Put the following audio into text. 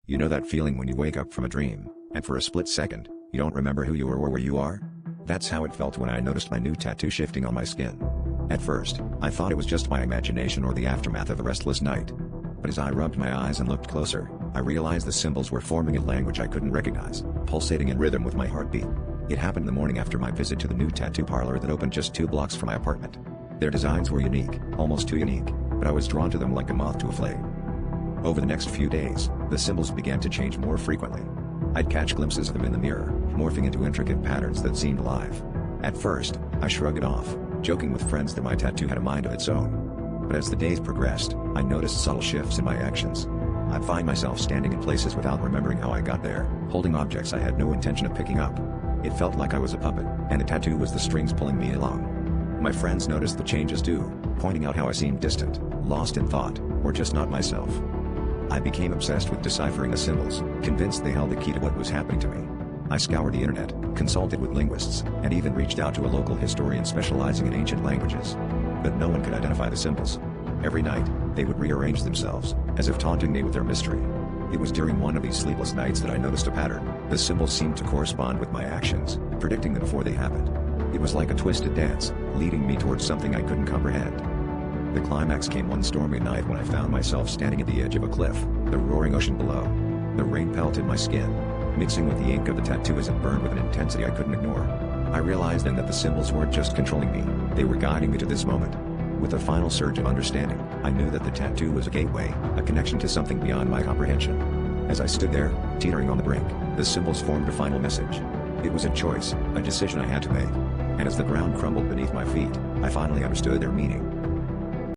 You know that feeling when you wake up from a dream, and for a split second, you don't remember who you are or where you are? That's how it felt when I noticed my new tattoo shifting on my skin. At first, I thought it was just my imagination or the aftermath of a restless night. But as I rubbed my eyes and looked closer, I realized the symbols were forming a language I couldn't recognize, pulsating in rhythm with my heartbeat. It happened the morning after my visit to the new tattoo parlor that opened just 2 blocks from my apartment. Their designs were unique, almost too unique, but I was drawn to them like a moth to a flame. Over the next few days, the symbols began to change more frequently. I'd catch glimpses of them in the mirror, morphing into intricate patterns that seemed alive. At first, I shrugged it off, joking with friends that my tattoo had a mind of its own. But as the days progressed, I noticed subtle shifts in my actions. I'd find myself standing in places without remembering how I got there, holding objects I had no intention of picking up. It felt like I was a puppet, and the tattoo was the strings pulling me along. My friends noticed the changes too, pointing out how I seemed distant, lost in thought, or just not myself. I became obsessed with deciphering the symbols, convinced they held the key to what was happening to me. I scoured the internet, consulted with linguists, and even reached out to a local historian specializing in ancient languages. But no one could identify the symbols. Every night, they would rearrange themselves, as if taunting me with their mystery. It was during one of these sleepless nights that I noticed a pattern. The symbols seemed to correspond with my actions, predicting them before they happened. It was like a twisted dance, leading me towards something I couldn't comprehend. The climax came one stormy night when I found myself standing at the edge of a cliff, the roaring ocean below. The rain pelted my skin, mixing with the ink of the tattoo as it burned with an intensity I couldn't ignore. I realized then that the symbols weren't just controlling me, they were guiding me to this moment. With a final surge of understanding, I knew that the tattoo was a gateway, a connection to something beyond my comprehension. As I stood there, teetering on the brink, the symbols formed a final message. It was a choice, a decision I had to make. And as the ground crumbled beneath my feet, I finally understood their meaning.